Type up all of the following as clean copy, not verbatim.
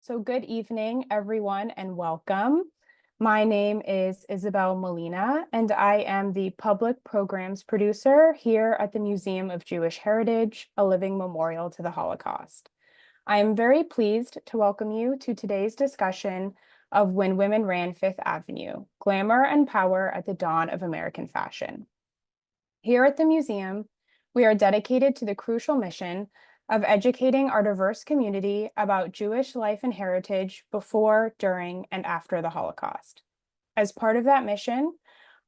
So good evening, everyone, and welcome. My name is Isabel Molina, and I am the Public Programs Producer here at the Museum of Jewish Heritage, a living memorial to the Holocaust. I am very pleased to welcome you to today's discussion of When Women Ran Fifth Avenue, Glamour and Power at the Dawn of American Fashion. Here at the museum, we are dedicated to the crucial mission of educating our diverse community about Jewish life and heritage before, during, and after the Holocaust. As part of that mission,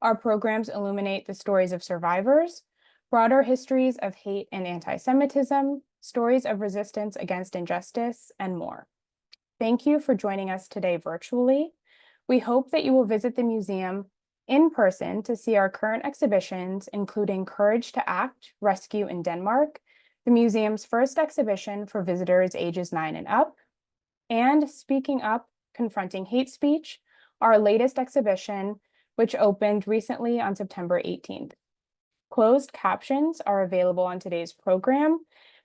our programs illuminate the stories of survivors, broader histories of hate and anti-Semitism, stories of resistance against injustice, and more. Thank you for joining us today virtually. We hope that you will visit the museum in person to see our current exhibitions, including Courage to Act, Rescue in Denmark, the museum's first exhibition for visitors ages 9 and up, and Speaking Up, Confronting Hate Speech, our latest exhibition, which opened recently on September 18th. Closed captions are available on today's program,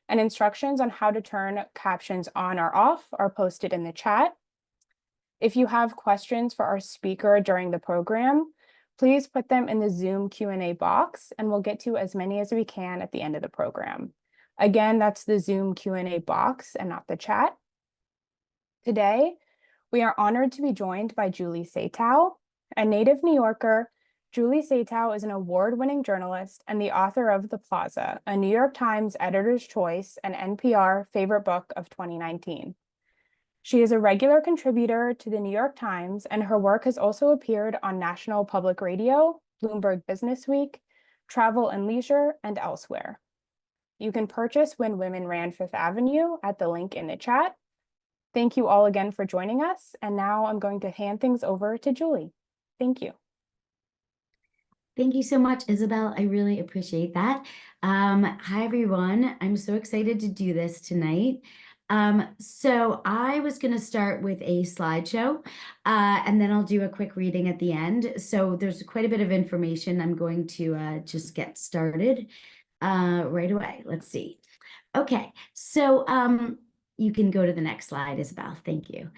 and instructions on how to turn captions on or off are posted in the chat. If you have questions for our speaker during the program, please put them in the Zoom Q&A box, and we'll get to as many as we can at the end of the program. Again, that's the Zoom Q&A box and not the chat. Today, we are honored to be joined by Julie Satow. A native New Yorker, Julie Satow is an award-winning journalist and the author of The Plaza, a New York Times Editor's Choice and NPR Favorite Book of 2019. She is a regular contributor to the New York Times, and her work has also appeared on National Public Radio, Bloomberg Businessweek, Travel and Leisure, and elsewhere. You can purchase When Women Ran Fifth Avenue at the link in the chat. Thank you all again for joining us. And now I'm going to hand things over to Julie. Thank you. Thank you so much, Isabel. I really appreciate that. Hi, everyone. I'm so excited to do this tonight. So I was going to start with a slideshow, and then I'll do a quick reading at the end. So there's quite a bit of information. I'm going to just get started right away. Let's see. Okay, so you can go to the next slide, Isabel. Thank you.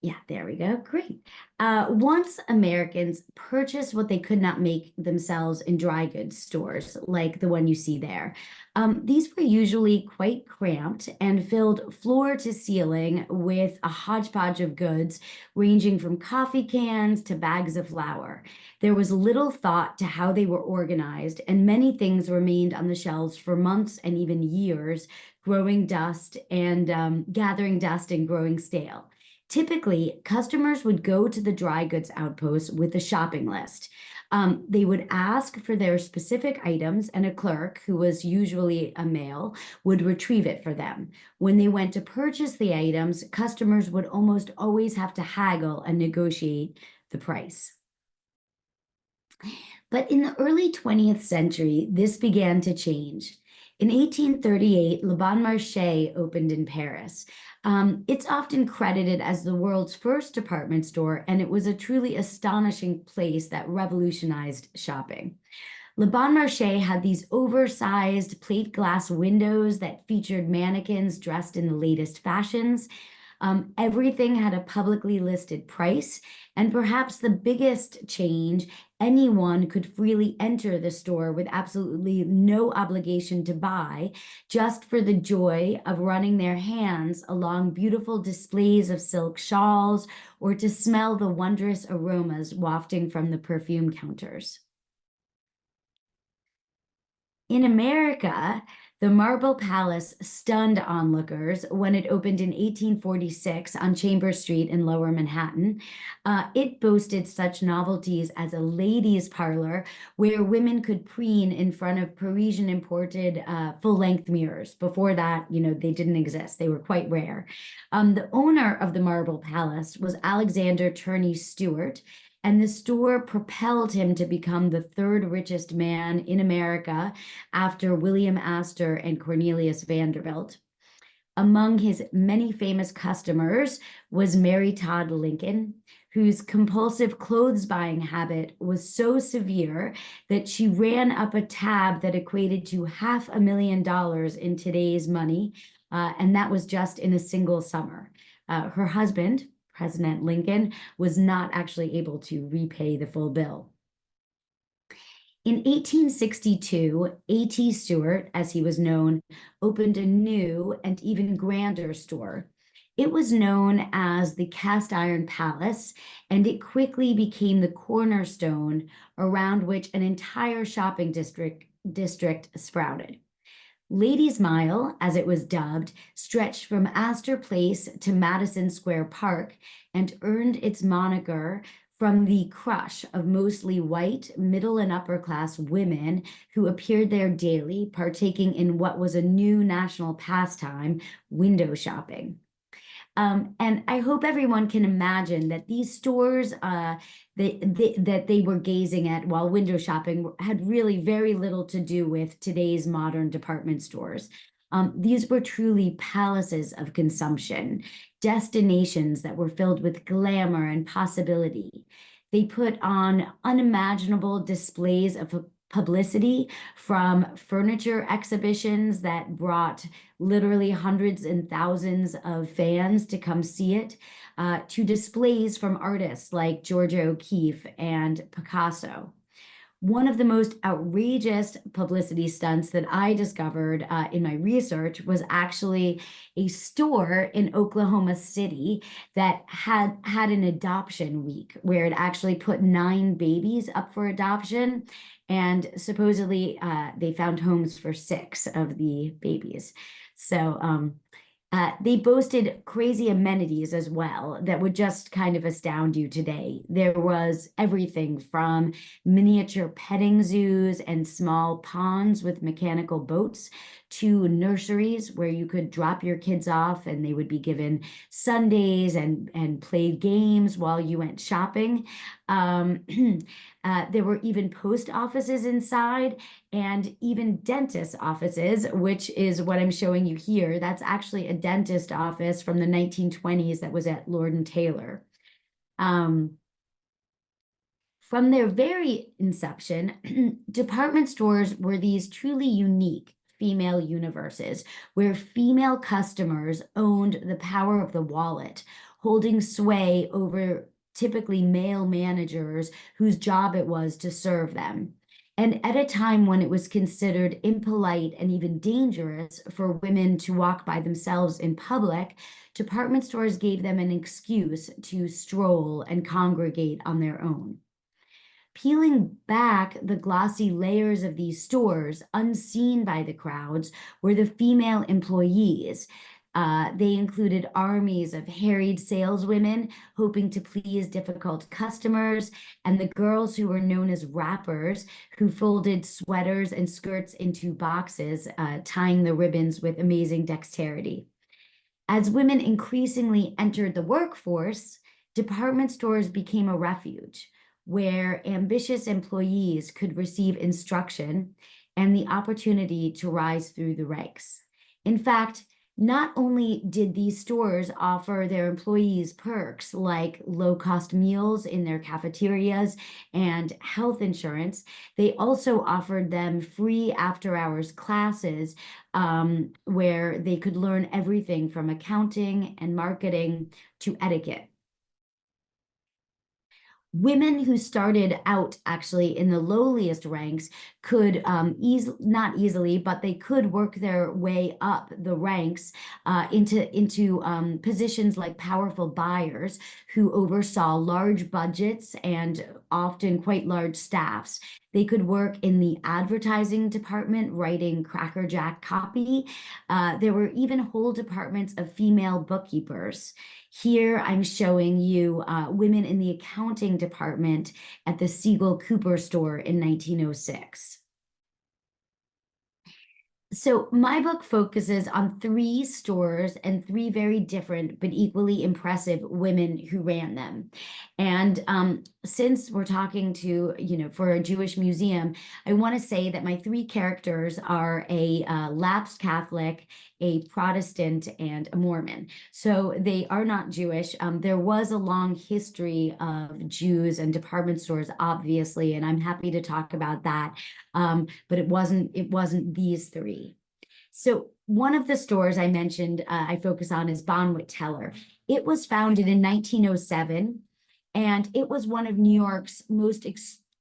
Yeah, there we go. Great. Once Americans purchased what they could not make themselves in dry goods stores, like the one you see there. These were usually quite cramped and filled floor to ceiling with a hodgepodge of goods, ranging from coffee cans to bags of flour. There was little thought to how they were organized, and many things remained on the shelves for months and even years, growing dust and gathering dust and growing stale. Typically, customers would go to the dry goods outpost with a shopping list. They would ask for their specific items, and a clerk, who was usually a male, would retrieve it for them. When they went to purchase the items, customers would almost always have to haggle and negotiate the price. But in the early 20th century, this began to change. In 1838, Le Bon Marché opened in Paris. It's often credited as the world's first department store, and it was a truly astonishing place that revolutionized shopping. Le Bon Marché had these oversized plate glass windows that featured mannequins dressed in the latest fashions. Everything had a publicly listed price, and perhaps the biggest change, anyone could freely enter the store with absolutely no obligation to buy, just for the joy of running their hands along beautiful displays of silk shawls or to smell the wondrous aromas wafting from the perfume counters. In America, the Marble Palace stunned onlookers when it opened in 1846 on Chambers Street in Lower Manhattan. It boasted such novelties as a ladies' parlor where women could preen in front of Parisian imported full-length mirrors. Before that, they didn't exist. They were quite rare. The owner of the Marble Palace was Alexander Turney Stewart, and the store propelled him to become the third richest man in America after William Astor and Cornelius Vanderbilt. Among his many famous customers was Mary Todd Lincoln, whose compulsive clothes buying habit was so severe that she ran up a tab that equated to $500,000 in today's money and that was just in a single summer. Her husband, President Lincoln, was not actually able to repay the full bill. In 1862, A.T. Stewart, as he was known, opened a new and even grander store. It was known as the Cast Iron Palace, and it quickly became the cornerstone around which an entire shopping district sprouted. Ladies' Mile, as it was dubbed, stretched from Astor Place to Madison Square Park and earned its moniker from the crush of mostly white, middle and upper class women who appeared there daily, partaking in what was a new national pastime, window shopping. And I hope everyone can imagine that these stores that they were gazing at while window shopping had really very little to do with today's modern department stores. These were truly palaces of consumption, destinations that were filled with glamour and possibility. They put on unimaginable displays of publicity, from furniture exhibitions that brought literally hundreds and thousands of fans to come see it, to displays from artists like Georgia O'Keeffe and Picasso. One of the most outrageous publicity stunts that I discovered in my research was actually a store in Oklahoma City that had an adoption week where it actually put 9 babies up for adoption, and supposedly they found homes for 6 of the babies. So they boasted crazy amenities as well that would just kind of astound you today. There was everything from miniature petting zoos and small ponds with mechanical boats to nurseries where you could drop your kids off and they would be given sundaes and played games while you went shopping. There were even post offices inside, and even dentist offices, which is what I'm showing you here. That's actually a dentist office from the 1920s that was at Lord & Taylor. From their very inception, department stores were these truly unique female universes where female customers owned the power of the wallet, holding sway over typically male managers whose job it was to serve them. And at a time when it was considered impolite and even dangerous for women to walk by themselves in public, department stores gave them an excuse to stroll and congregate on their own. Peeling back the glossy layers of these stores, unseen by the crowds, were the female employees. They included armies of harried saleswomen hoping to please difficult customers, and the girls who were known as wrappers, who folded sweaters and skirts into boxes, tying the ribbons with amazing dexterity. As women increasingly entered the workforce, department stores became a refuge where ambitious employees could receive instruction and the opportunity to rise through the ranks. In fact, not only did these stores offer their employees perks like low-cost meals in their cafeterias and health insurance, they also offered them free after-hours classes where they could learn everything from accounting and marketing to etiquette. Women who started out actually in the lowliest ranks could not easily, but they could work their way up the ranks into positions like powerful buyers who oversaw large budgets and often quite large staffs. They could work in the advertising department, writing crackerjack copy. There were even whole departments of female bookkeepers. Here I'm showing you women in the accounting department at the Siegel Cooper store in 1906. So my book focuses on 3 stores and 3 very different but equally impressive women who ran them. And since we're talking to, for a Jewish museum, I want to say that my 3 characters are a lapsed Catholic, a Protestant, and a Mormon. So they are not Jewish. There was a long history of Jews and department stores, obviously, and I'm happy to talk about that. But it wasn't these 3. So one of the stores I mentioned I focus on is Bonwit Teller. It was founded in 1907, and it was one of New York's most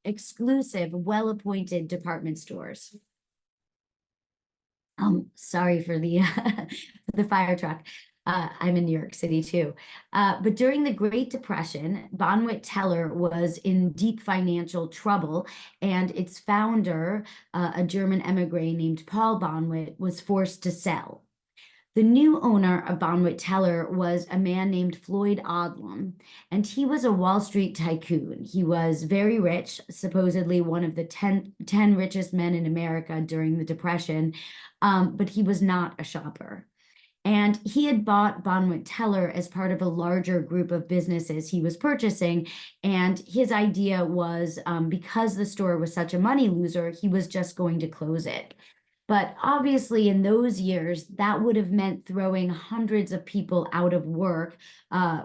exclusive, well-appointed department stores. Sorry for the the fire truck. I'm in New York City too. But during the Great Depression, Bonwit Teller was in deep financial trouble, and its founder, a German emigre named Paul Bonwit, was forced to sell. The new owner of Bonwit Teller was a man named Floyd Odlum, and he was a Wall Street tycoon. He was very rich, supposedly one of the 10 richest men in America during the Depression, but he was not a shopper. And he had bought Bonwit Teller as part of a larger group of businesses he was purchasing. And his idea was, because the store was such a money loser, he was just going to close it. But obviously, in those years, that would have meant throwing hundreds of people out of work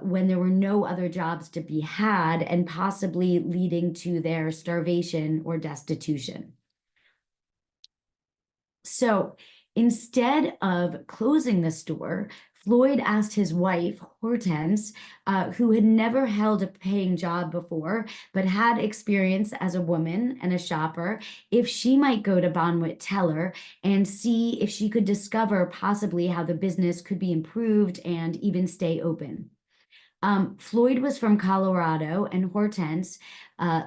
when there were no other jobs to be had, and possibly leading to their starvation or destitution. So instead of closing the store, Floyd asked his wife, Hortense, who had never held a paying job before, but had experience as a woman and a shopper, if she might go to Bonwit Teller and see if she could discover possibly how the business could be improved and even stay open. Floyd was from Colorado, and Hortense,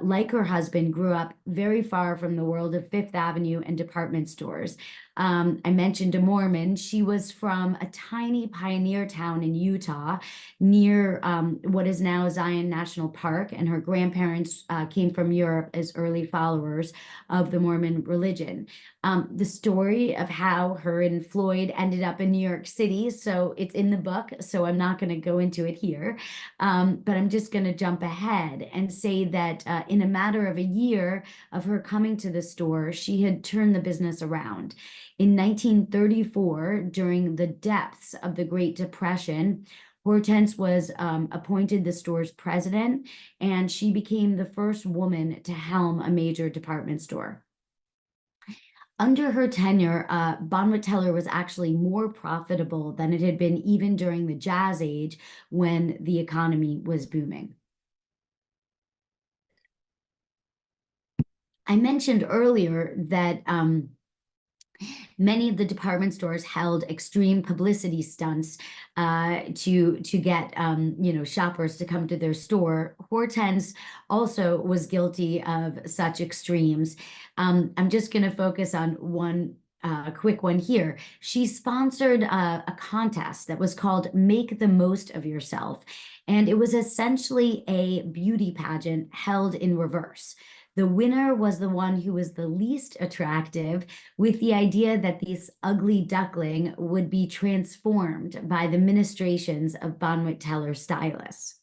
like her husband, grew up very far from the world of Fifth Avenue and department stores. I mentioned a Mormon. She was from a tiny pioneer town in Utah near what is now Zion National Park, and her grandparents came from Europe as early followers of the Mormon religion. The story of how her and Floyd ended up in New York City, so it's in the book, so I'm not going to go into it here, but I'm just going to jump ahead and say that in a matter of a year of her coming to the store, she had turned the business around. In 1934, during the depths of the Great Depression, Hortense was appointed the store's president, and she became the first woman to helm a major department store. Under her tenure, Bonwit Teller was actually more profitable than it had been even during the Jazz Age when the economy was booming. I mentioned earlier that many of the department stores held extreme publicity stunts to get shoppers to come to their store. Hortense also was guilty of such extremes. I'm just going to focus on one quick one here. She sponsored a contest that was called Make the Most of Yourself, and it was essentially a beauty pageant held in reverse. The winner was the one who was the least attractive, with the idea that this ugly duckling would be transformed by the ministrations of Bonwit Teller stylists.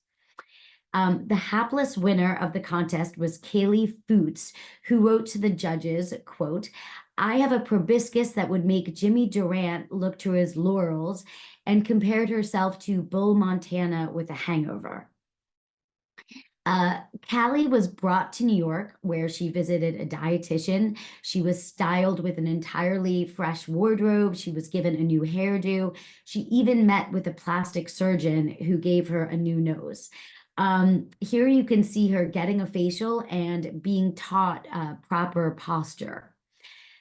The hapless winner of the contest was Kaylee Foots, who wrote to the judges, quote, "I have a proboscis that would make Jimmy Durant look to his laurels," and compared herself to Bull Montana with a hangover. Callie was brought to New York, where she visited a dietitian. She was styled with an entirely fresh wardrobe. She was given a new hairdo. She even met with a plastic surgeon who gave her a new nose. Here you can see her getting a facial and being taught proper posture.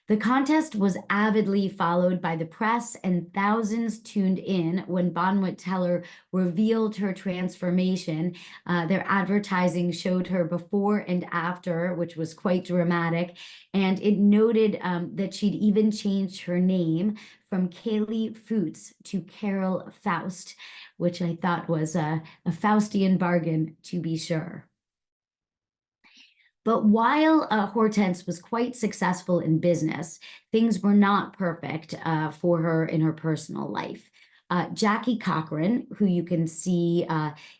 The contest was avidly followed by the press, and thousands tuned in when Bonwit Teller revealed her transformation. Their advertising showed her before and after, which was quite dramatic, and it noted that she'd even changed her name from Kaylee Foots to Carol Faust, which I thought was a Faustian bargain, to be sure. But while Hortense was quite successful in business, things were not perfect for her in her personal life. Jackie Cochran, who you can see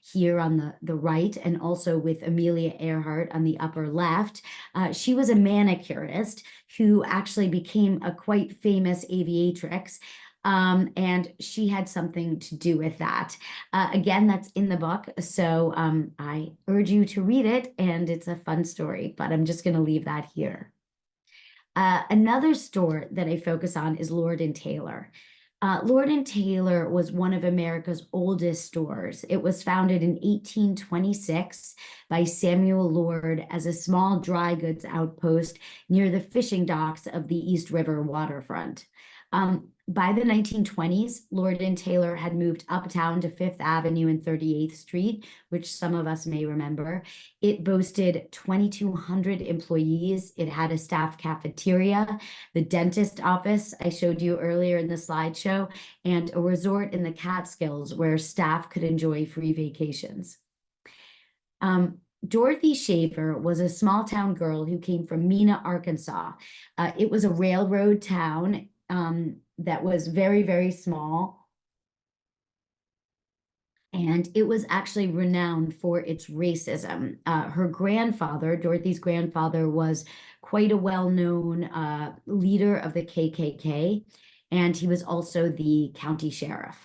here on the right, and also with Amelia Earhart on the upper left, she was a manicurist who actually became a quite famous aviatrix. And she had something to do with that. Again, that's in the book, so I urge you to read it, and it's a fun story, but I'm just going to leave that here. Another store that I focus on is Lord & Taylor. Lord and Taylor was one of America's oldest stores. It was founded in 1826 by Samuel Lord as a small dry goods outpost near the fishing docks of the East River waterfront. By the 1920s, Lord and Taylor had moved uptown to Fifth Avenue and 38th Street, which some of us may remember. It boasted 2,200 employees. It had a staff cafeteria, the dentist office I showed you earlier in the slideshow, and a resort in the Catskills where staff could enjoy free vacations. Dorothy Shaver was a small town girl who came from Mena, Arkansas. It was a railroad town that was very, very small. And it was actually renowned for its racism. Her grandfather, Dorothy's grandfather, was quite a well-known leader of the KKK, and he was also the county sheriff.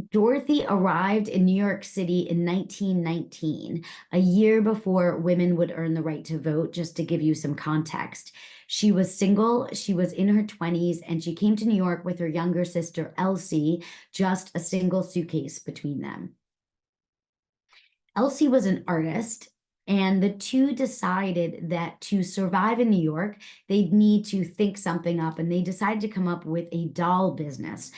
Dorothy arrived in New York City in 1919, a year before women would earn the right to vote, just to give you some context. She was single, she was in her 20s, and she came to New York with her younger sister, Elsie, just a single suitcase between them. Elsie was an artist, and the two decided that to survive in New York, they'd need to think something up, and they decided to come up with a doll business.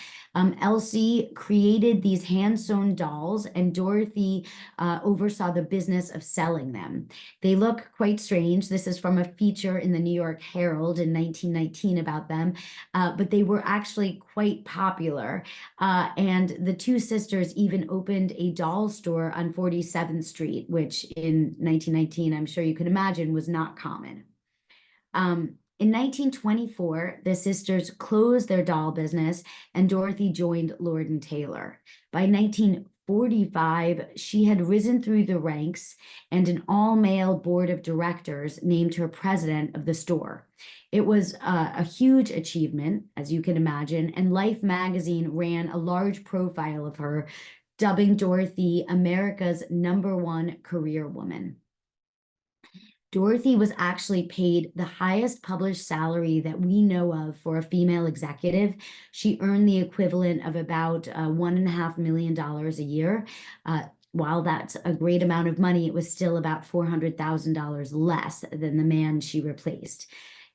Elsie created these hand-sewn dolls, and Dorothy oversaw the business of selling them. They look quite strange. This is from a feature in the New York Herald in 1919 about them, but they were actually quite popular. And the two sisters even opened a doll store on 47th Street, which in 1919, I'm sure you can imagine, was not common. In 1924, the sisters closed their doll business and Dorothy joined Lord and Taylor. By 1945, she had risen through the ranks and an all-male board of directors named her president of the store. It was a huge achievement, as you can imagine, and Life magazine ran a large profile of her, dubbing Dorothy America's #1 career woman. Dorothy was actually paid the highest published salary that we know of for a female executive. She earned the equivalent of about $1.5 million a year. While that's a great amount of money, it was still about $400,000 less than the man she replaced.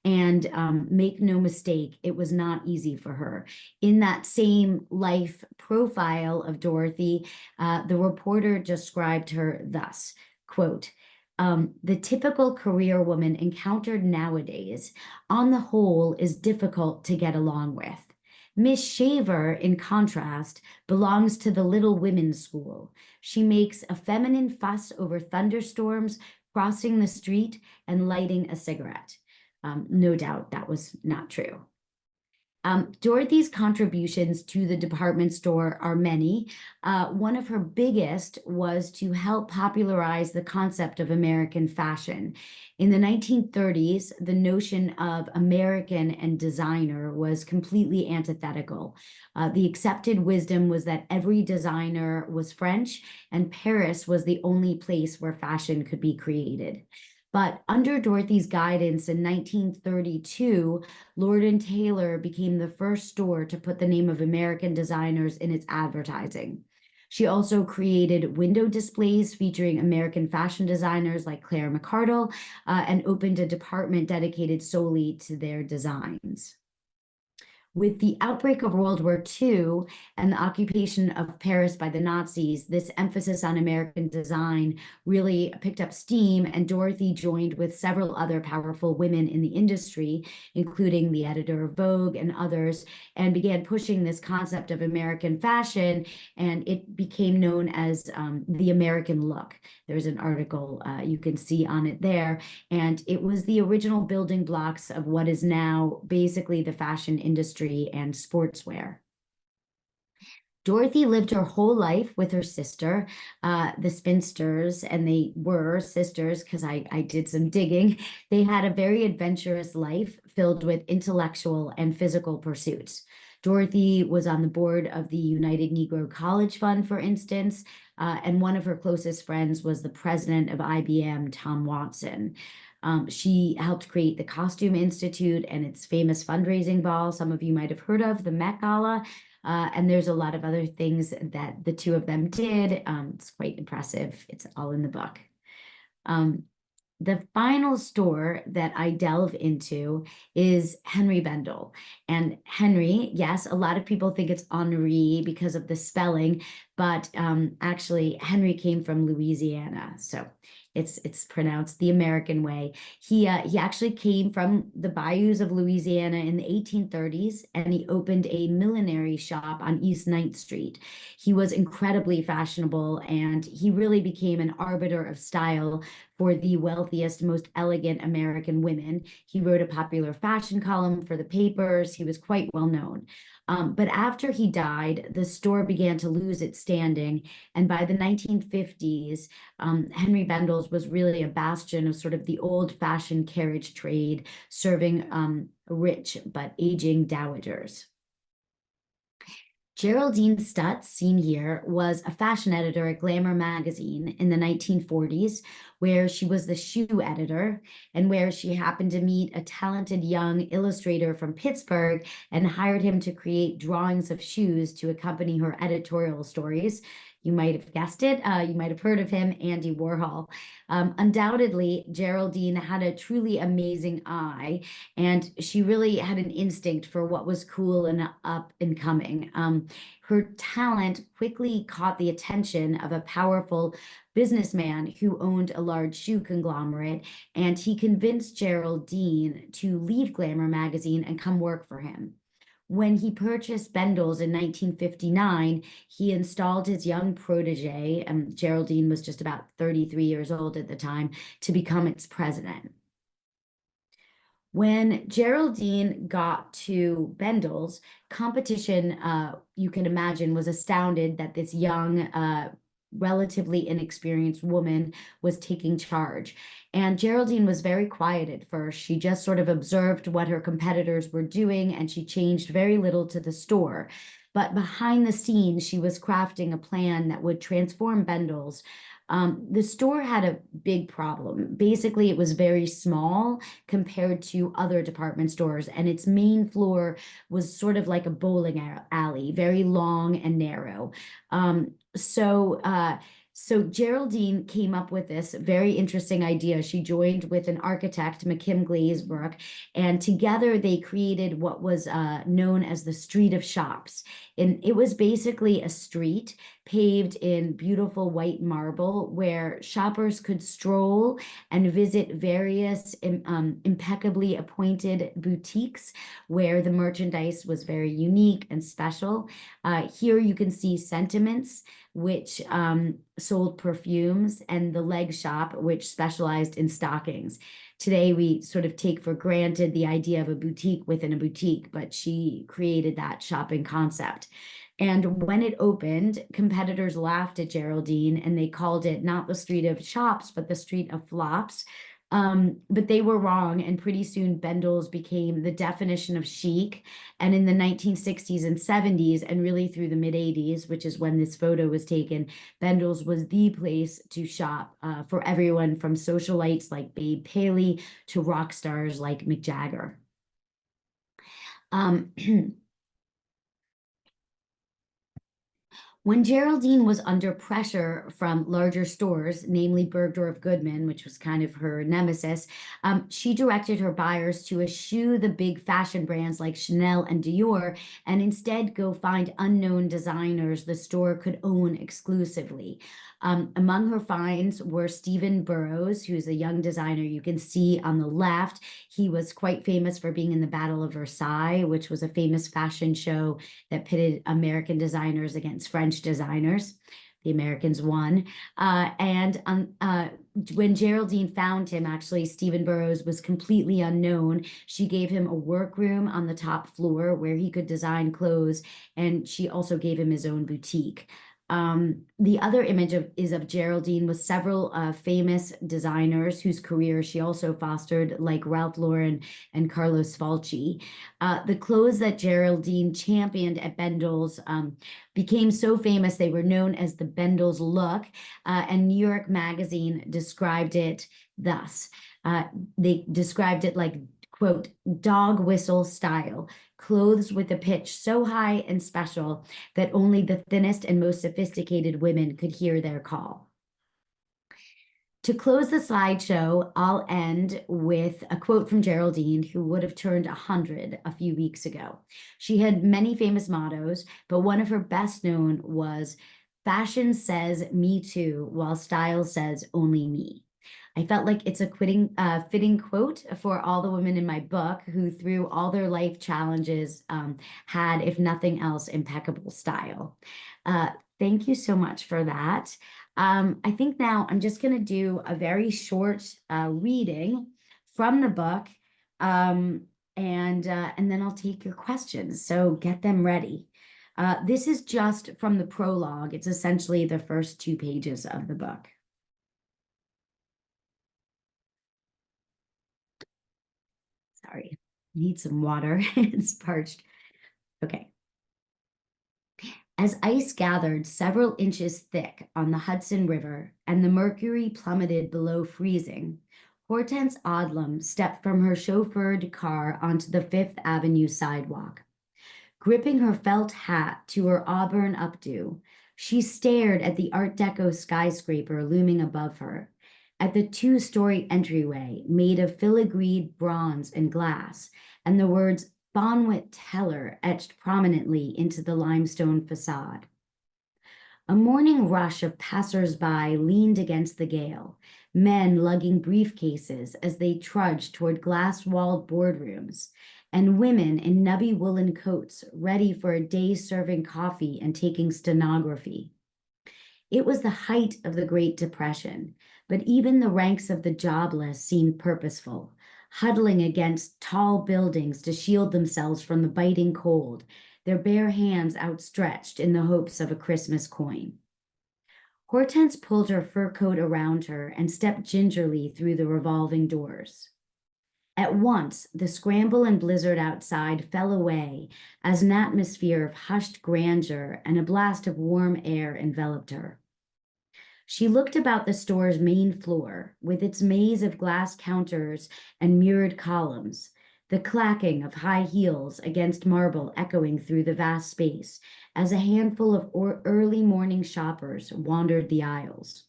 And make no mistake, it was not easy for her. In that same Life profile of Dorothy, the reporter described her thus, quote, the typical career woman encountered nowadays, on the whole, is difficult to get along with. Miss Shaver, in contrast, belongs to the Little Women's School. She makes a feminine fuss over thunderstorms, crossing the street, and lighting a cigarette. No doubt that was not true. Dorothy's contributions to the department store are many. One of her biggest was to help popularize the concept of American fashion. In the 1930s, the notion of American and designer was completely antithetical. The accepted wisdom was that every designer was French, and Paris was the only place where fashion could be created. But under Dorothy's guidance in 1932, Lord and Taylor became the first store to put the name of American designers in its advertising. She also created window displays featuring American fashion designers like Claire McCardell and opened a department dedicated solely to their designs. With the outbreak of World War II and the occupation of Paris by the Nazis, this emphasis on American design really picked up steam, and Dorothy joined with several other powerful women in the industry, including the editor of Vogue and others, and began pushing this concept of American fashion, and it became known as the American look. There's an article you can see on it there, and it was the original building blocks of what is now basically the fashion industry and sportswear. Dorothy lived her whole life with her sister, the spinsters, and they were sisters because I did some digging. They had a very adventurous life filled with intellectual and physical pursuits. Dorothy was on the board of the United Negro College Fund, for instance, and one of her closest friends was the president of IBM, Tom Watson. She helped create the Costume Institute and its famous fundraising ball, some of you might have heard of, the Met Gala. And there's a lot of other things that the two of them did. It's quite impressive. It's all in the book. The final store that I delve into is Henry Bendel. And Henry, yes, a lot of people think it's Henri because of the spelling, but actually Henry came from Louisiana. So it's pronounced the American way. He actually came from the bayous of Louisiana in the 1830s, and he opened a millinery shop on East 9th Street. He was incredibly fashionable, and he really became an arbiter of style for the wealthiest, most elegant American women. He wrote a popular fashion column for the papers. He was quite well known. But after he died, the store began to lose its standing. And by the 1950s, Henry Bendel's was really a bastion of sort of the old-fashioned carriage trade, serving rich but aging dowagers. Geraldine Stutz, seen here, was a fashion editor at Glamour magazine in the 1940s, where she was the shoe editor and where she happened to meet a talented young illustrator from Pittsburgh and hired him to create drawings of shoes to accompany her editorial stories. You might have guessed it. You might have heard of him, Andy Warhol. Undoubtedly, Geraldine had a truly amazing eye, and she really had an instinct for what was cool and up and coming. Her talent quickly caught the attention of a powerful businessman who owned a large shoe conglomerate, and he convinced Geraldine to leave Glamour magazine and come work for him. When he purchased Bendel's in 1959, he installed his young protege, and Geraldine was just about 33 years old at the time, to become its president. When Geraldine got to Bendel's, competition, you can imagine, was astounded that this young, relatively inexperienced woman was taking charge. And Geraldine was very quiet at first. She just sort of observed what her competitors were doing, and she changed very little to the store. But behind the scenes, she was crafting a plan that would transform Bendel's. The store had a big problem. Basically, it was very small compared to other department stores, and its main floor was sort of like a bowling alley, very long and narrow. So Geraldine came up with this very interesting idea. She joined with an architect, McKim Glazebrook, and together they created what was known as the Street of Shops. And it was basically a street paved in beautiful white marble where shoppers could stroll and visit various impeccably appointed boutiques where the merchandise was very unique and special. Here you can see Sentiments, which sold perfumes, and the Leg Shop, which specialized in stockings. Today, we sort of take for granted the idea of a boutique within a boutique, but she created that shopping concept. And when it opened, competitors laughed at Geraldine, and they called it not the Street of Shops, but the Street of Flops. But they were wrong, and pretty soon Bendel's became the definition of chic. And in the 1960s and 70s, and really through the mid-80s, which is when this photo was taken, Bendel's was the place to shop for everyone from socialites like Babe Paley to rock stars like Mick Jagger. When Geraldine was under pressure from larger stores, namely Bergdorf Goodman, which was kind of her nemesis, she directed her buyers to eschew the big fashion brands like Chanel and Dior, and instead go find unknown designers the store could own exclusively. Among her finds were Stephen Burrows, who's a young designer you can see on the left. He was quite famous for being in the Battle of Versailles, which was a famous fashion show that pitted American designers against French designers. The Americans won. When Geraldine found him, actually, Stephen Burrows was completely unknown. She gave him a workroom on the top floor where he could design clothes, and she also gave him his own boutique. The other image is of Geraldine with several famous designers whose careers she also fostered, like Ralph Lauren and Carlos Falci. The clothes that Geraldine championed at Bendel's became so famous they were known as the Bendel's look, and New York Magazine described it thus. They described it like, quote, dog whistle style, clothes with a pitch so high and special that only the thinnest and most sophisticated women could hear their call. To close the slideshow, I'll end with a quote from Geraldine, who would have turned 100 a few weeks ago. She had many famous mottos, but one of her best known was, "Fashion says me too, while style says only me." I felt like it's a fitting quote for all the women in my book who, through all their life challenges, had, if nothing else, impeccable style. Thank you so much for that. I think now I'm just going to do a very short reading from the book, and then I'll take your questions. So get them ready. This is just from the prologue. It's essentially the first 2 pages of the book. Sorry, need some water. It's parched. Okay. As ice gathered several inches thick on the Hudson River and the mercury plummeted below freezing, Hortense Odlum stepped from her chauffeured car onto the Fifth Avenue sidewalk. Gripping her felt hat to her auburn updo, she stared at the Art Deco skyscraper looming above her, at the 2-story entryway made of filigreed bronze and glass, and the words Bonwit Teller etched prominently into the limestone facade. A morning rush of passers-by leaned against the gale, men lugging briefcases as they trudged toward glass-walled boardrooms, and women in nubby woolen coats ready for a day serving coffee and taking stenography. It was the height of the Great Depression, but even the ranks of the jobless seemed purposeful, huddling against tall buildings to shield themselves from the biting cold, their bare hands outstretched in the hopes of a Christmas coin. Hortense pulled her fur coat around her and stepped gingerly through the revolving doors. At once, the scramble and blizzard outside fell away as an atmosphere of hushed grandeur and a blast of warm air enveloped her. She looked about the store's main floor, with its maze of glass counters and mirrored columns, the clacking of high heels against marble echoing through the vast space as a handful of early morning shoppers wandered the aisles.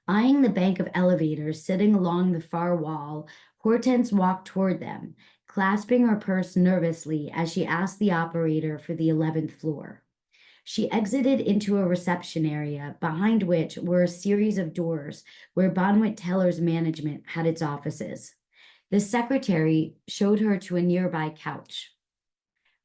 Eyeing the bank of elevators sitting along the far wall, Hortense walked toward them, clasping her purse nervously as she asked the operator for the 11th floor. She exited into a reception area, behind which were a series of doors where Bonwit Teller's management had its offices. The secretary showed her to a nearby couch.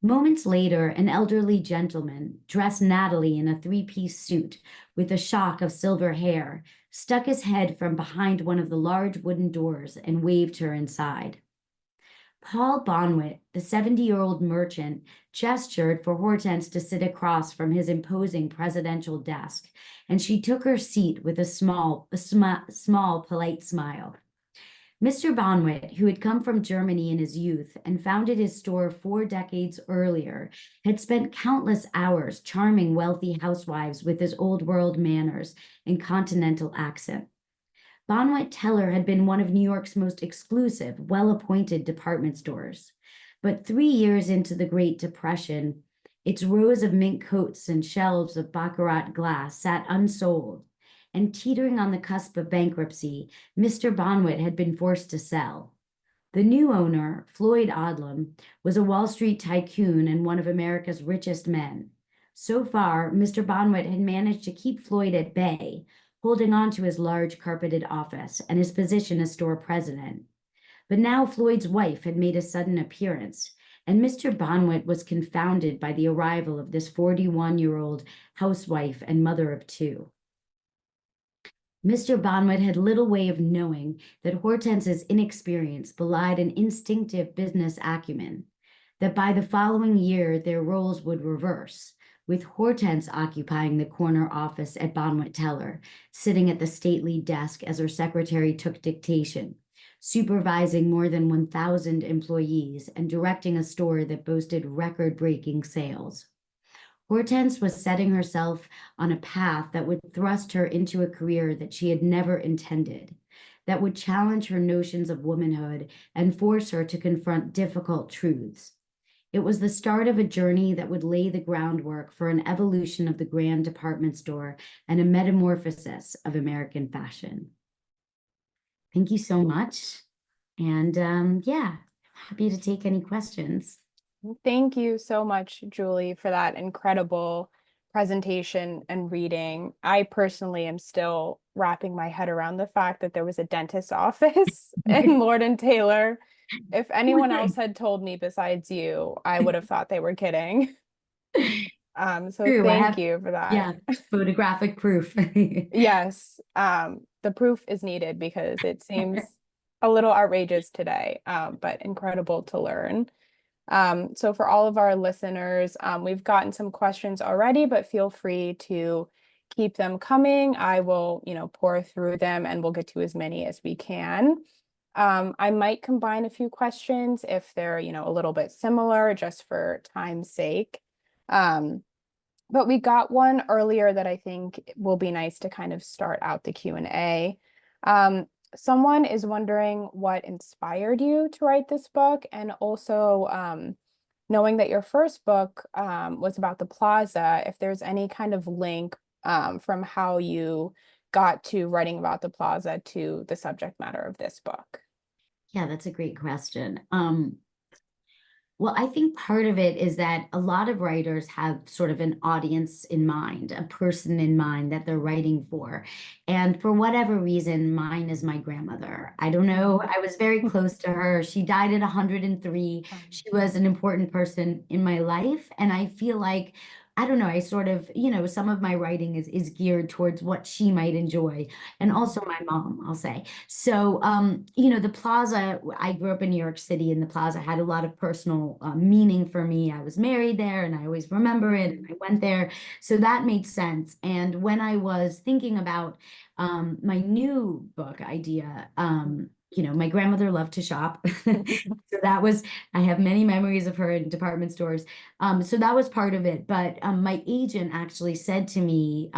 Moments later, an elderly gentleman, dressed nattily in a 3-piece suit with a shock of silver hair, stuck his head from behind one of the large wooden doors and waved her inside. Paul Bonwit, the 70-year-old merchant, gestured for Hortense to sit across from his imposing presidential desk, and she took her seat with a small, polite smile. Mr. Bonwit, who had come from Germany in his youth and founded his store 4 decades earlier, had spent countless hours charming wealthy housewives with his old-world manners and continental accent. Bonwit Teller had been one of New York's most exclusive, well-appointed department stores. But 3 years into the Great Depression, its rows of mink coats and shelves of baccarat glass sat unsold, and teetering on the cusp of bankruptcy, Mr. Bonwit had been forced to sell. The new owner, Floyd Odlum, was a Wall Street tycoon and one of America's richest men. So far, Mr. Bonwit had managed to keep Floyd at bay, holding on to his large carpeted office and his position as store president. But now Floyd's wife had made a sudden appearance, and Mr. Bonwit was confounded by the arrival of this 41-year-old housewife and mother of 2. Mr. Bonwit had little way of knowing that Hortense's inexperience belied an instinctive business acumen, that by the following year their roles would reverse. with Hortense occupying the corner office at Bonwit Teller, sitting at the stately desk as her secretary took dictation, supervising more than 1,000 employees and directing a store that boasted record-breaking sales. Hortense was setting herself on a path that would thrust her into a career that she had never intended, that would challenge her notions of womanhood and force her to confront difficult truths. It was the start of a journey that would lay the groundwork for an evolution of the grand department store and a metamorphosis of American fashion. Thank you so much. And yeah, happy to take any questions. Thank you so much, Julie, for that incredible presentation and reading. I personally am still wrapping my head around the fact that there was a dentist's office in Lord and Taylor. If anyone else had told me besides you, I would have thought they were kidding. So True, thank you for that. yeah, photographic proof. Yes, the proof is needed because it seems a little outrageous today, but incredible to learn. So for all of our listeners, we've gotten some questions already, but feel free to keep them coming. I will, pour through them and we'll get to as many as we can. I might combine a few questions if they're, a little bit similar just for time's sake. But we got one earlier that I think will be nice to kind of start out the Q&A. Someone is wondering what inspired you to write this book, and also knowing that your first book was about the Plaza, if there's any kind of link from how you got to writing about the Plaza to the subject matter of this book. Yeah, that's a great question. Well, I think part of it is that a lot of writers have sort of an audience in mind, a person in mind that they're writing for. And for whatever reason, mine is my grandmother. I don't know. I was very close to her. She died at 103. She was an important person in my life. And I feel like, I don't know, I sort of, some of my writing is geared towards what she might enjoy. And also my mom, I'll say. So, the Plaza, I grew up in New York City, and the Plaza had a lot of personal meaning for me. I was married there, and I always remember it, and I went there. So that made sense. And when I was thinking about my new book idea, my grandmother loved to shop. So that was, I have many memories of her in department stores. So that was part of it. But my agent actually said to me,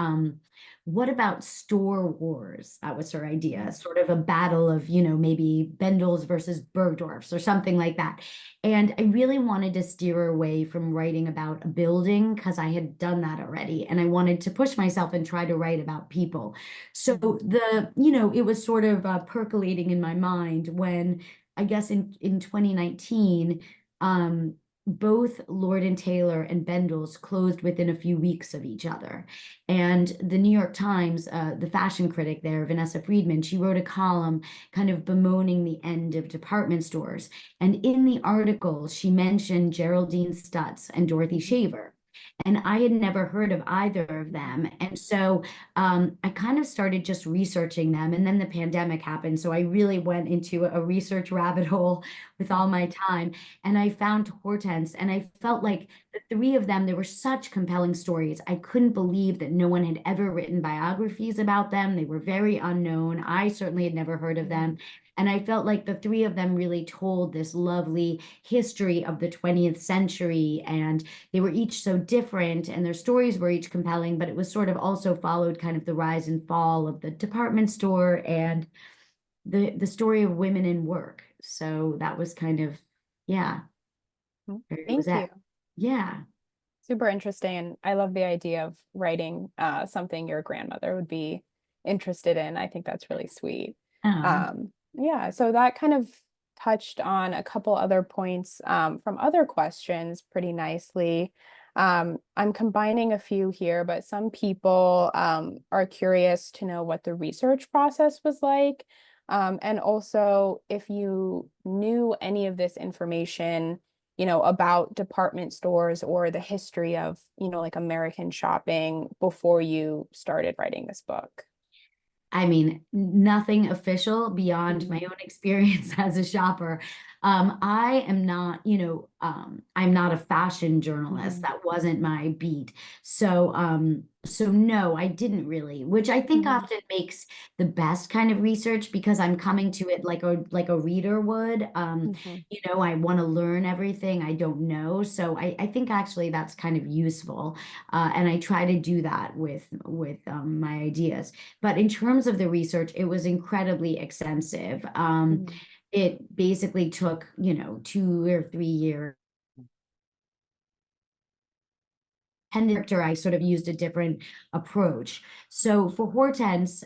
what about store wars? That was her idea, sort of a battle of, maybe Bendels versus Bergdorfs or something like that. And I really wanted to steer away from writing about a building because I had done that already. And I wanted to push myself and try to write about people. So it was sort of percolating in my mind when I guess in 2019, both Lord and Taylor and Bendel's closed within a few weeks of each other. And the New York Times, the fashion critic there, Vanessa Friedman, she wrote a column kind of bemoaning the end of department stores. And in the article, she mentioned Geraldine Stutz and Dorothy Shaver. And I had never heard of either of them. And so I kind of started just researching them. And then the pandemic happened. So I really went into a research rabbit hole with all my time. And I found Hortense. And I felt like the three of them, there were such compelling stories. I couldn't believe that no one had ever written biographies about them. They were very unknown. I certainly had never heard of them. And I felt like the three of them really told this lovely history of the 20th century. And they were each so different, and their stories were each compelling, but it was sort of also followed kind of the rise and fall of the department store and the story of women in work. So that was kind of, yeah. Thank you. Yeah. Super interesting. And I love the idea of writing something your grandmother would be interested in. I think that's really sweet. Yeah, so that kind of touched on a couple other points from other questions pretty nicely. I'm combining a few here, but some people are curious to know what the research process was like. And also if you knew any of this information, about department stores or the history of, like American shopping before you started writing this book. I mean, nothing official beyond my own experience as a shopper. I am not, I'm not a fashion journalist. Mhm. That wasn't my beat. So no, I didn't really, which I think Mhm. often makes the best kind of research because I'm coming to it like a reader would. Mhm. I want to learn everything I don't know. So I think actually that's kind of useful. And I try to do that with my ideas. But in terms of the research, it was incredibly extensive. Mhm. It basically took, 2 or 3 years. And character, I sort of used a different approach. So for Hortense,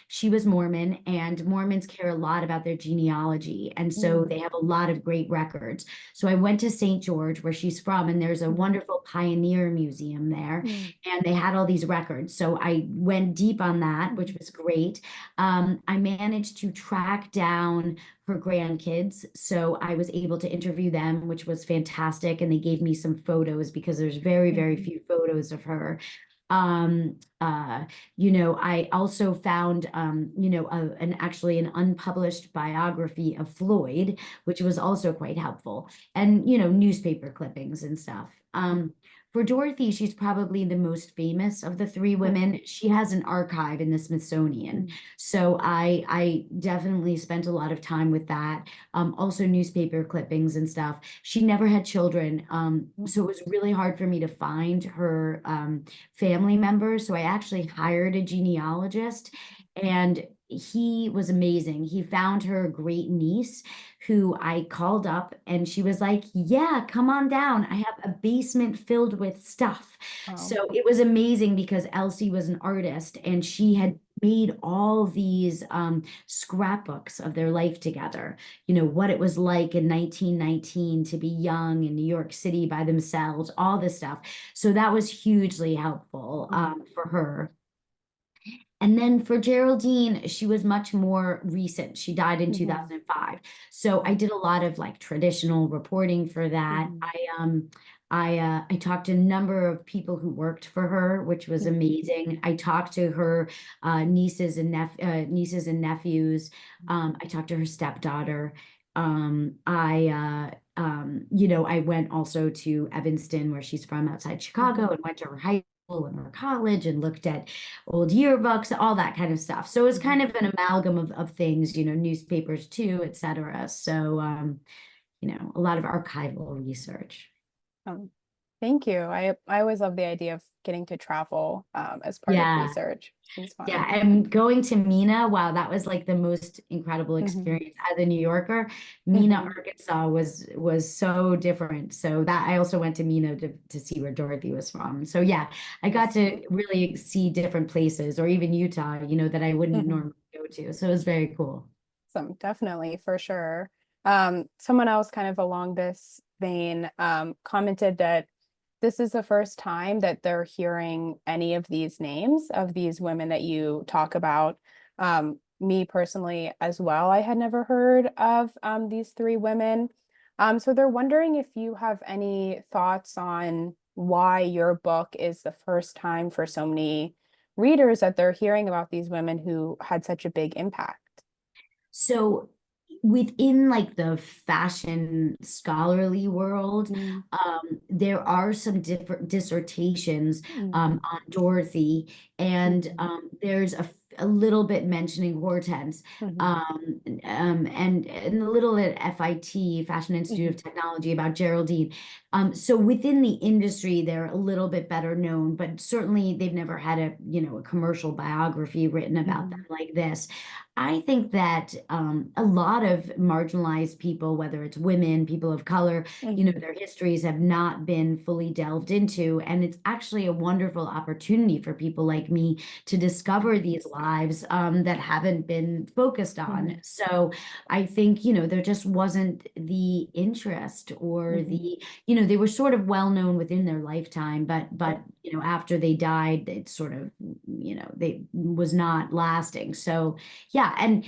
she was Mormon, and Mormons care a lot about their genealogy. And so Mhm. they have a lot of great records. So I went to St. George, where she's from, and there's a Mhm. wonderful pioneer museum there. Mhm. And they had all these records. So I went deep on that, which Mhm. was great. I managed to track down her grandkids. So I was able to interview them, which was fantastic. And they gave me some photos because there's very, very Mhm. few photos of her. Um, uh, I also found, actually an unpublished biography of Floyd, which was also quite helpful, and, newspaper clippings and stuff. For Dorothy, she's probably the most famous of the three Mhm. women. She has an archive in the Smithsonian. Mhm. So I definitely spent a lot of time with that. Also newspaper clippings and stuff. She never had children. So it Mhm. was really hard for me to find her family members. So I actually hired a genealogist, and he was amazing. He found her great niece who I called up, and she was like, "Yeah, come on down. I have a basement filled with stuff." Wow. So it was amazing because Elsie was an artist, and she Mhm. had made all these scrapbooks of their life together. What it was like in 1919 to be young in New York City by themselves, all this stuff. So that was hugely helpful Mhm. for her. And then for Geraldine, she was much more recent. She died in Mhm. 2005. So I did a lot of like traditional reporting for that. Mhm. I talked to a number of people who worked for her, which was Mhm. amazing. I talked to her nieces and nephews. I talked to her stepdaughter. I went also to Evanston, where she's from outside Chicago, Mhm. and went to her high school and her college and looked at old yearbooks, all that kind of stuff. So it's kind Mhm. of an amalgam of things, newspapers too, et cetera. So, a lot of archival research. Um, Thank you. I always love the idea of getting to travel as part of Yeah. research. Seems Yeah. fun. And going to Mena, wow, that was like the most incredible Mhm. experience as a New Yorker. Mena, Mhm. Arkansas was so different. So that I also went to Mena to see where Dorothy was from. So yeah, I got to Awesome. really see different places, or even Utah, that I wouldn't Mhm. normally go to. So it was very cool. Some definitely for sure. Someone else kind of along this vein commented that this is the first time that they're hearing any of these names of these women that you talk about. Me personally as well, I had never heard of these three women. So they're wondering if you have any thoughts on why your book is the first time for so many readers that they're hearing about these women who had such a big impact. So within like the fashion scholarly world, Mm, there are some different dissertations mm, on Dorothy, and mhm, there's a little bit mentioning Hortense, mhm, and a little at FIT, Fashion Institute mhm, of Technology, about Geraldine. So within the industry, they're a little bit better known, but certainly they've never had a commercial biography written about them mhm, like this. I think that a lot of marginalized people, whether it's women, people of color, mhm, their histories have not been fully delved into. And it's actually a wonderful opportunity for people like me to discover these lives that haven't been focused on. mhm, So I think, there just wasn't the interest, or mhm. they were sort of well known within their lifetime, but Right. after they died, it sort of, they was not lasting. So yeah, and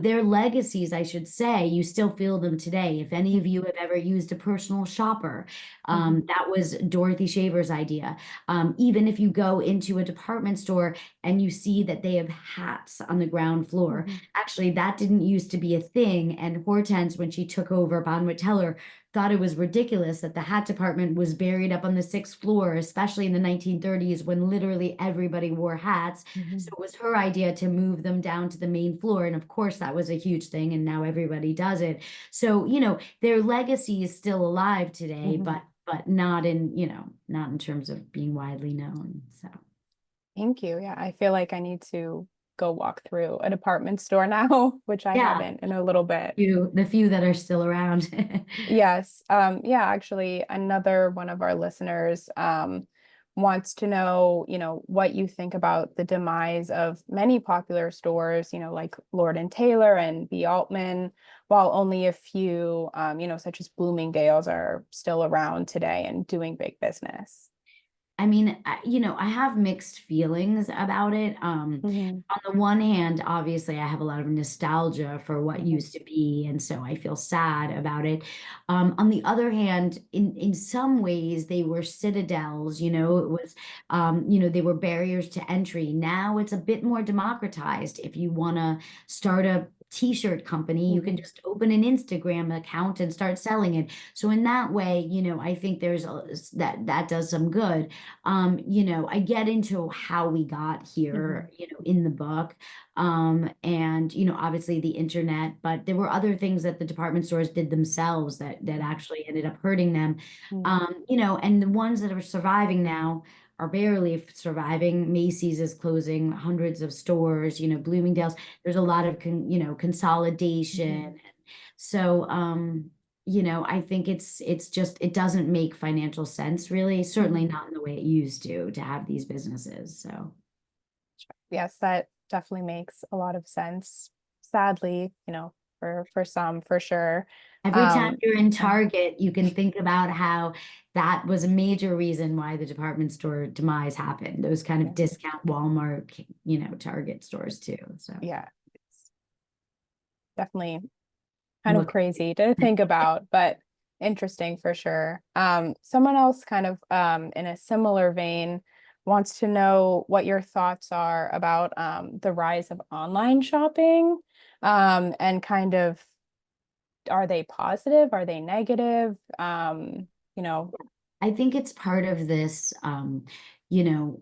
their legacies, I should say, you still feel them today. If any of you have ever used a personal shopper, Mhm, that was Dorothy Shaver's idea. Even if you go into a department store and you see that they have hats on the ground floor. Mhm. Actually, that didn't used to be a thing. And Hortense, when she took over Bonwit Teller, thought it was ridiculous that the hat department was buried up on the sixth floor, especially in the 1930s when literally everybody wore hats. So Mhm. it was her idea to move them down to the main floor. And of course, that was a huge thing. And now everybody does it. So, their legacy is still alive today, Mhm. but not in, not in terms of being widely known. So Thank you. Yeah, I feel like I need to go walk through a department store now, which I yeah, haven't in a little bit. the few that are still around. Yes. Yeah, actually, another one of our listeners wants to know, what you think about the demise of many popular stores, like Lord and Taylor and B. Altman, while only a few, such as Bloomingdale's are still around today and doing big business. I mean, I have mixed feelings about it. Mhm. On the one hand, obviously, I have a lot of nostalgia for what Mhm. used to be, and so I feel sad about it. On the other hand, in some ways, they were citadels. It was, they were barriers to entry. Now it's a bit more democratized. If you want to start a t-shirt company, you can Mhm. just open an Instagram account and start selling it. So in that way, I think that does some good. I get into how we got here, Mhm. in the book. And, obviously the internet, but there were other things that the department stores did themselves that Mhm. actually ended up hurting them. Mhm. And the ones that are surviving now are barely surviving. Macy's is closing hundreds of stores, Bloomingdale's, there's a lot of Mhm. consolidation. So, I think it's just it doesn't make financial sense really, certainly Mhm. not in the way it used to have these businesses. So Yes, that definitely makes a lot of sense. Sadly, for some, for sure. every time Um, you're in yeah, Target, you can think about how that was a major reason why the department store demise happened. Those kind of yeah, discount Walmart, Target stores too. So yeah. It's definitely kind of look, crazy to think about, but interesting for sure. Someone else kind of in a similar vein wants to know what your thoughts are about the rise of online shopping, and kind of, are they positive? Are they negative? You know, I think it's part of this, you know,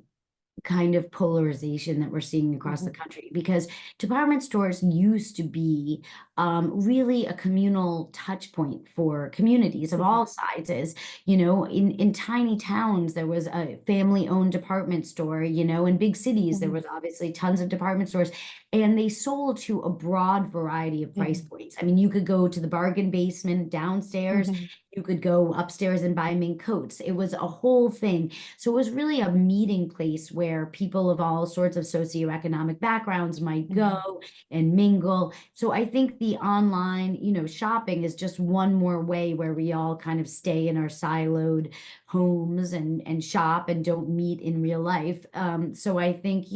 kind of polarization that we're seeing across the mhm. country because department stores used to be really a communal touch point for communities of Mhm. all sizes. In tiny towns, there was a family owned department store, in big cities, there Mhm. was obviously tons of department stores, and they sold to a broad variety of price Mhm. points. I mean, you could go to the bargain basement downstairs, Mhm. you could go upstairs and buy mink coats. It was a whole thing. So it was really a meeting place where people of all sorts of socioeconomic backgrounds might Mhm. go and mingle. So I think the online, shopping is just one more way where we all kind of stay in our siloed homes and shop and don't meet in real life. So I think,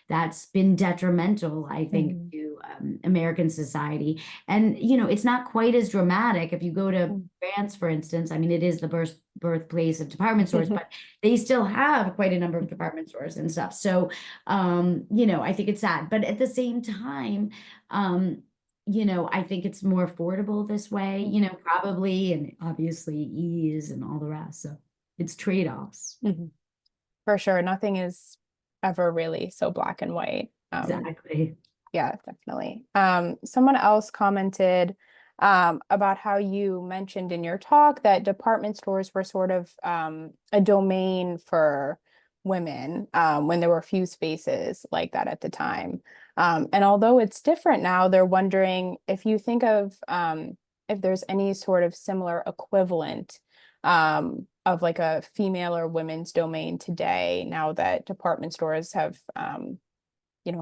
that's been detrimental, I think, Mhm. to American society. And, it's not quite as dramatic if you go to Mhm. France, for instance. I mean, it is the birthplace of department stores, but they still have quite a number of department stores and stuff. So, I think it's sad. But at the same time, I think it's more affordable this way, Mhm. probably, and obviously ease and all the rest. So it's trade-offs. Mhm. For sure, nothing is ever really so black and white. Exactly. Yeah, definitely. Someone else commented about how you mentioned in your talk that department stores were sort of a domain for women, when there were few spaces like that at the time. And although it's different now, they're wondering if you think of, if there's any sort of similar equivalent of like a female or women's domain today, now that department stores have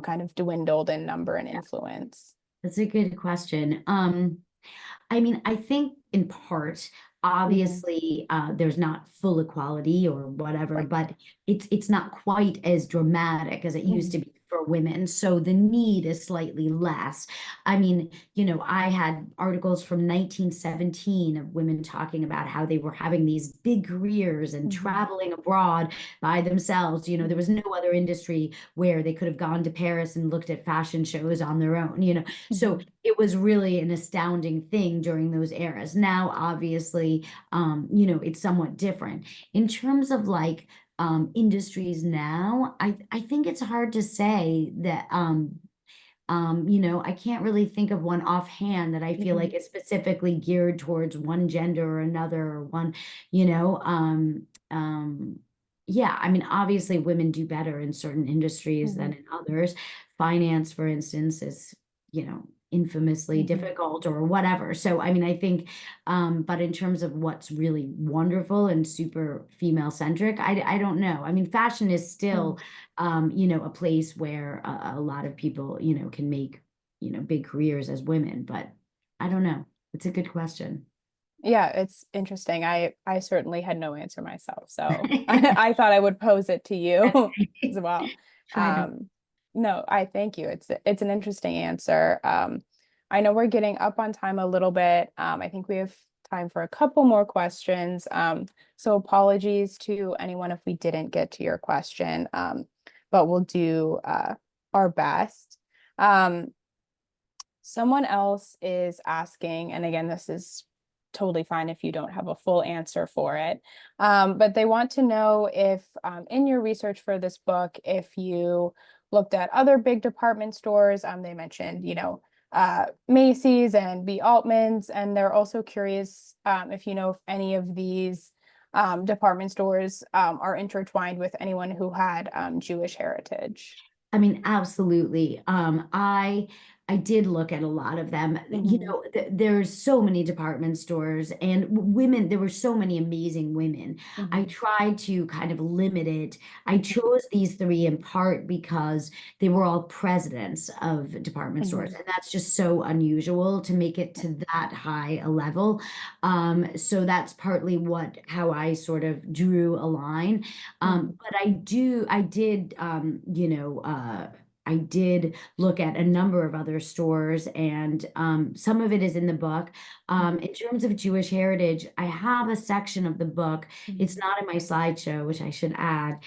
kind of dwindled in number and influence. That's a good question. I mean, I think in part, Hmm. obviously, there's not full equality or whatever, Right. but it's not quite as dramatic as it used Hmm. to be for women, so the need is slightly less. I mean, I had articles from 1917 of women talking about how they were having these big careers and traveling abroad by themselves. There was no other industry where they could have gone to Paris and looked at fashion shows on their own. So it was really an astounding thing during those eras. Now, obviously, it's somewhat different. In terms of like industries now, I think it's hard to say that I can't really think of one offhand that I feel like is specifically geared towards one gender or another or one, you know. Yeah, I mean, obviously women do better in certain industries than in others. Finance, for instance, is, infamously difficult or whatever. So, I mean, I think, but in terms of what's really wonderful and super female centric, I don't know. I mean, fashion is still, a place where a lot of people, can make, big careers as women, but I don't know. It's a good question. Yeah, it's interesting. I certainly had no answer myself, so I thought I would pose it to you as well. Try to. No, I thank you. It's an interesting answer. I know we're getting up on time a little bit. I think we have time for a couple more questions. So apologies to anyone if we didn't get to your question, but we'll do our best. Someone else is asking, and again, this is totally fine if you don't have a full answer for it. But they want to know if in your research for this book, if you looked at other big department stores, they mentioned, Macy's and B. Altman's, and they're also curious if you know if any of these department stores are intertwined with anyone who had Jewish heritage. I mean, absolutely. I did look at a lot of them. There's so many department stores and women. There were so many amazing women. I tried to kind of limit it. I chose these three in part because they were all presidents of department stores, and that's just so unusual to make it to that high a level. So that's partly how I sort of drew a line. But I did look at a number of other stores, and some of it is in the book. In terms of Jewish heritage, I have a section of the book. It's not in my slideshow, which I should add,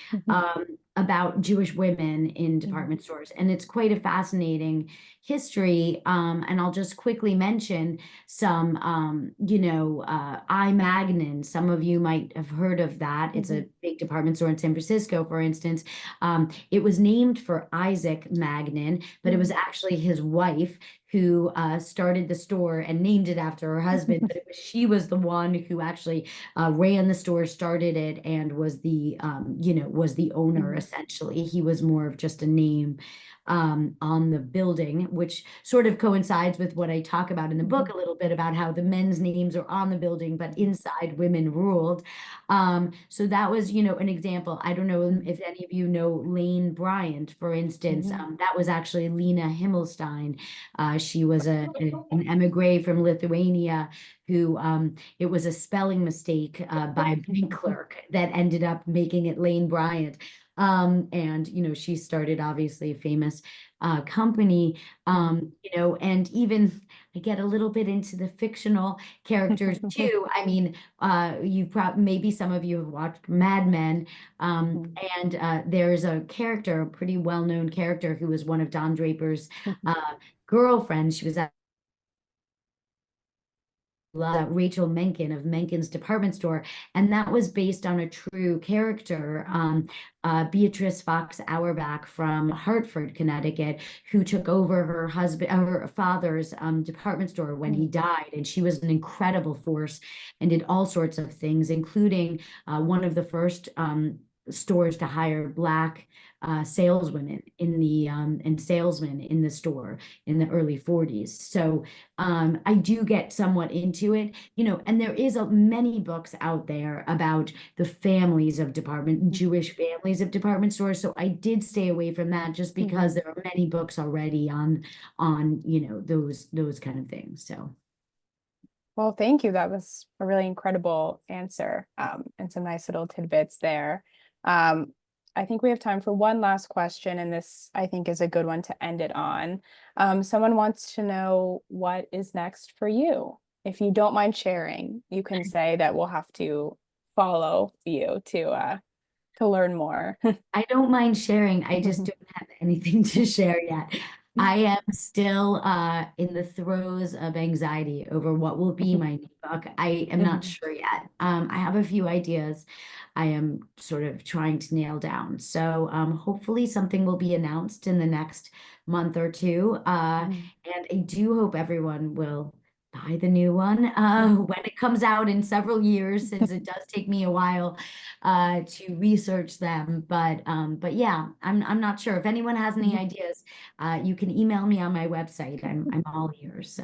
about Jewish women in department stores. And it's quite a fascinating history. And I'll just quickly mention some, I Magnin. Some of you might have heard of that. It's a big department store in San Francisco, for instance. It was named for Isaac Magnin, but it was actually his wife who started the store and named it after her husband. But she was the one who actually ran the store, started it, and was the owner essentially. He was more of just a name on the building, which sort of coincides with what I talk about in the book a little bit about how the men's names are on the building, but inside women ruled. So that was, an example. I don't know if any of you know Lane Bryant, for instance. That was actually Lena Himmelstein. She was an emigre from Lithuania who it was a spelling mistake by a bank clerk that ended up making it Lane Bryant. And she started obviously a famous company, and even I get a little bit into the fictional characters too. I mean, maybe some of you have watched Mad Men, and there's a character, a pretty well-known character who was one of Don Draper's girlfriends. She was Rachel Menken of Menken's Department Store, and that was based on a true character, Beatrice Fox Auerbach from Hartford, Connecticut, who took over her father's department store when he died, and she was an incredible force and did all sorts of things, including one of the first stores to hire Black saleswomen and salesmen in the store in the early 40s. So I do get somewhat into it, and there is many books out there about the families of Jewish families of department stores. So I did stay away from that just because there are many books already on those kind of things. So. Well, thank you. That was a really incredible answer, and some nice little tidbits there. I think we have time for one last question, and this I think is a good one to end it on. Someone wants to know what is next for you. If you don't mind sharing, you can say that we'll have to follow you to learn more. I don't mind sharing. I just don't have anything to share yet. I am still in the throes of anxiety over what will be my new book. I am not sure yet. I have a few ideas I am sort of trying to nail down. So hopefully something will be announced in the next month or two. And I do hope everyone will buy the new one when it comes out in several years, since it does take me a while to research them. But yeah, I'm not sure. If anyone has any ideas, you can email me on my website. I'm all ears. So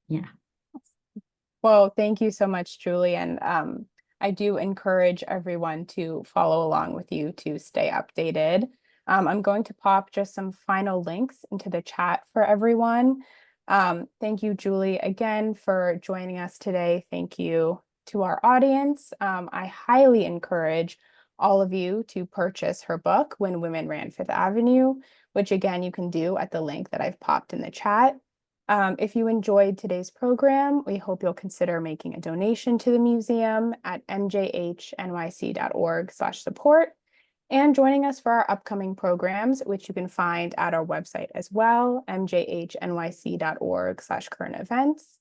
yeah. Well, thank you so much, Julie. And I do encourage everyone to follow along with you to stay updated. I'm going to pop just some final links into the chat for everyone. Thank you, Julie, again for joining us today. Thank you to our audience. I highly encourage all of you to purchase her book, When Women Ran Fifth Avenue, which again, you can do at the link that I've popped in the chat. If you enjoyed today's program, we hope you'll consider making a donation to the museum at mjhnyc.org/support and joining us for our upcoming programs, which you can find at our website as well, mjhnyc.org/current events.